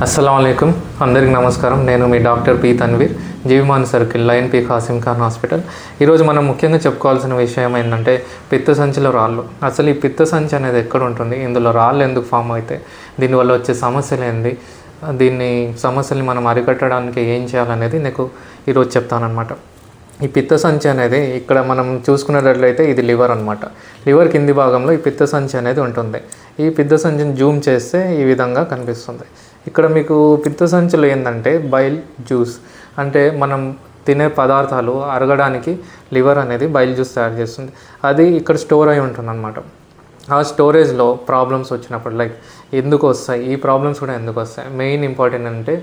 అస్సలాముఅలైకుం అందరికీ నమస్కారం. నేను మీ డాక్టర్ పి తన్వీర్, జీవిమాన్ circle, lion P Khasim Khan hospital. ఈరోజు మనం ముఖ్యంగా చెప్పుకోవాల్సిన విషయం ఏంటంటే పిత్తసంచిలో రాళ్ళు. అసలు ఈ పిత్తసంచి అనేది ఎక్కడ ఉంటుంది, ఇందులో రాళ్ళు ఎందుకు ఫామ్ అవుతాయి, దీనివల్ల వచ్చే సమస్యలు ఏంది, సమస్యల్ని మనం అరికట్టడానికి ఏం చేయాలనేది నీకు ఈరోజు చెప్తానమాట. ఈ పిత్తసంచి అనేది ఇక్కడ మనం చూసుకునేటట్లయితే ఇది లివర్ అనమాట. లివర్ కింది భాగంలో ఈ పిత్తసంచి అనేది ఉంటుంది. ఈ పిత్తసంచిని జూమ్ చేస్తే ఈ విధంగా కనిపిస్తుంది. ఇక్కడ మీకు పిత్తసంచిలో ఏంటంటే బైల్ జ్యూస్, అంటే మనం తినే పదార్థాలు అరగడానికి లివర్ అనేది బైల్ జ్యూస్ తయారు చేస్తుంది. అది ఇక్కడ స్టోర్ అయి ఉంటుంది అనమాట. ఆ స్టోరేజ్లో ప్రాబ్లమ్స్ వచ్చినప్పుడు ఎందుకు వస్తాయి, ఈ ప్రాబ్లమ్స్ కూడా ఎందుకు వస్తాయి, మెయిన్ ఇంపార్టెంట్ అంటే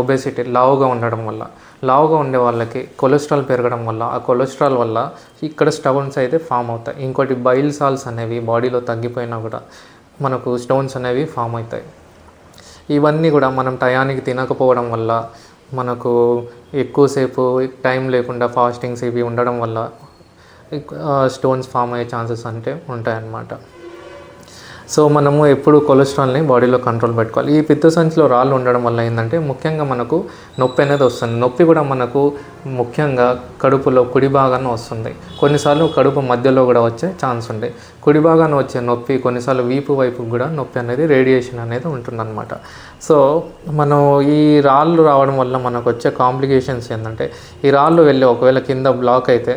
ఒబేసిటీ, లావుగా ఉండడం వల్ల. లావుగా ఉండే వాళ్ళకి కొలెస్ట్రాల్ పెరగడం వల్ల, ఆ కొలెస్ట్రాల్ వల్ల ఇక్కడ స్టోన్స్ అయితే ఫామ్ అవుతాయి. ఇంకోటి బైల్ సాల్స్ అనేవి బాడీలో తగ్గిపోయినా కూడా మనకు స్టోన్స్ అనేవి ఫామ్ అవుతాయి. ఇవన్నీ కూడా మనం టయానికి తినకపోవడం వల్ల, మనకు ఎక్కువసేపు టైం లేకుండా ఫాస్టింగ్స్ ఇవి ఉండడం వల్ల స్టోన్స్ ఫామ్ అయ్యే ఛాన్సెస్ అంటే ఉంటాయన్నమాట. సో మనము ఎప్పుడు కొలెస్ట్రాల్ని బాడీలో కంట్రోల్ పెట్టుకోవాలి. ఈ పిత్తసంచిలో రాళ్ళు ఉండడం వల్ల ఏంటంటే ముఖ్యంగా మనకు నొప్పి అనేది వస్తుంది. నొప్పి కూడా మనకు ముఖ్యంగా కడుపులో కుడి భాగాన వస్తుంది. కొన్నిసార్లు కడుపు మధ్యలో కూడా వచ్చే ఛాన్స్ ఉంది. కుడి భాగాన వచ్చే నొప్పి కొన్నిసార్లు వీపు వైపు కూడా నొప్పి అనేది, రేడియేషన్ అనేది ఉంటుందన్నమాట. సో మనం ఈ రాళ్ళు రావడం వల్ల మనకు వచ్చే కాంప్లికేషన్స్ ఏంటంటే, ఈ రాళ్ళు వెళ్ళి ఒకవేళ కింద బ్లాక్ అయితే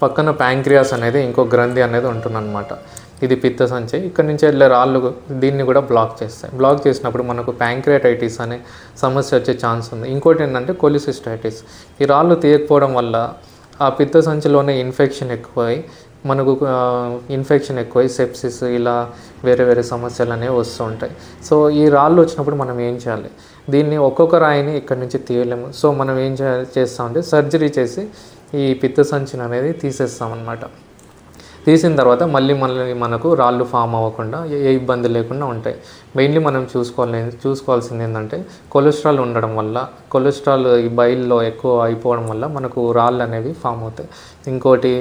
పక్కన ప్యాంక్రియాస్ అనేది ఇంకో గ్రంథి అనేది ఉంటుందన్నమాట. ఇది పిత్తసంచి. ఇక్కడ నుంచి వెళ్ళే రాళ్ళు దీన్ని కూడా బ్లాక్ చేస్తాయి. బ్లాక్ చేసినప్పుడు మనకు ప్యాంక్రియాటైటిస్ అనే సమస్య వచ్చే ఛాన్స్ ఉంది. ఇంకోటి ఏంటంటే కొలిసిస్టైటిస్. ఈ రాళ్ళు తీయకపోవడం వల్ల ఆ పిత్తసంచిలోనే ఇన్ఫెక్షన్ ఎక్కువై సెప్సిస్, ఇలా వేరే వేరే సమస్యలు అనేవి వస్తూ ఉంటాయి. సో ఈ రాళ్ళు వచ్చినప్పుడు మనం ఏం చేయాలి, దీన్ని ఒక్కొక్క రాయిని ఇక్కడ నుంచి తీయలేము. సో మనం ఏం చేస్తామంటే సర్జరీ చేసి ఈ పిత్తసంచిని అనేది తీసేస్తామన్నమాట. తీసిన తర్వాత మళ్ళీ మనకు రాళ్ళు ఫామ్ అవ్వకుండా ఏ ఇబ్బంది లేకుండా ఉంటాయి. మెయిన్లీ మనం చూసుకోవాల్సింది ఏంటంటే కొలెస్ట్రాల్ ఉండడం వల్ల, కొలెస్ట్రాల్ ఈ బైల్లో ఎక్కువ అయిపోవడం వల్ల మనకు రాళ్ళు అనేవి ఫామ్ అవుతాయి. ఇంకోటి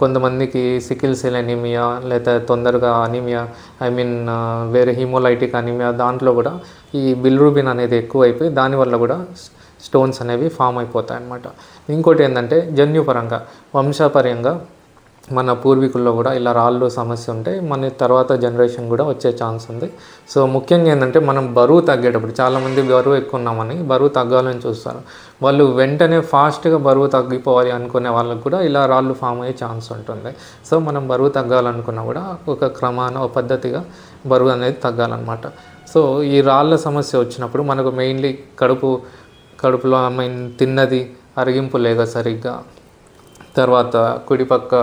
కొంతమందికి సికిల్ సెల్ అనీమియా, లేదా తొందరగా అనీమియా, వేరే హీమోలైటిక్ అనీమియా, దాంట్లో కూడా ఈ బిలిరూబిన్ అనేది ఎక్కువ అయిపోయి దానివల్ల కూడా స్టోన్స్ అనేవి ఫామ్ అయిపోతాయి అన్నమాట. ఇంకోటి ఏంటంటే జన్యుపరంగా, వంశపరంగా మన పూర్వీకుల్లో కూడా ఇలా రాళ్ళు సమస్య ఉంటే మన తర్వాత జనరేషన్ కూడా వచ్చే ఛాన్స్ ఉంది. సో ముఖ్యంగా ఏంటంటే మనం బరువు తగ్గేటప్పుడు, చాలామంది బరువు ఎక్కువ ఉన్నామని బరువు తగ్గాలని చూస్తారు. వాళ్ళు వెంటనే ఫాస్ట్గా బరువు తగ్గిపోవాలి అనుకునే వాళ్ళకు కూడా ఇలా రాళ్ళు ఫామ్ అయ్యే ఛాన్స్ ఉంటుంది. సో మనం బరువు తగ్గాలనుకున్నా కూడా ఒక పద్ధతిగా బరువు అనేది తగ్గాలన్నమాట. సో ఈ రాళ్ళ సమస్య వచ్చినప్పుడు మనకు మెయిన్లీ కడుపులో తిన్నది అరిగింపు లేక సరిగ్గా, తర్వాత కుడిపక్క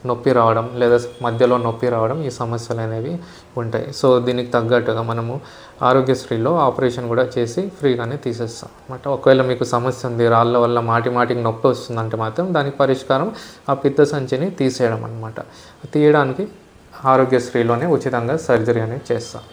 నొప్పి రావడం లేదా మధ్యలో నొప్పి రావడం, ఈ సమస్యలు అనేవి ఉంటాయి. సో దీనికి తగ్గట్టుగా మనము ఆరోగ్యశ్రీలో ఆపరేషన్ కూడా చేసి ఫ్రీగానే తీసేస్తాం అన్నమాట. ఒకవేళ మీకు సమస్య ఉంది, రాళ్ళ వల్ల మాటికి నొప్పి వస్తుందంటే మాత్రం దానికి పరిష్కారం ఆ పిత్తసంచిని తీసేయడం అన్నమాట. తీయడానికి ఆరోగ్యశ్రీలోనే ఉచితంగా సర్జరీ అనేది చేస్తాం.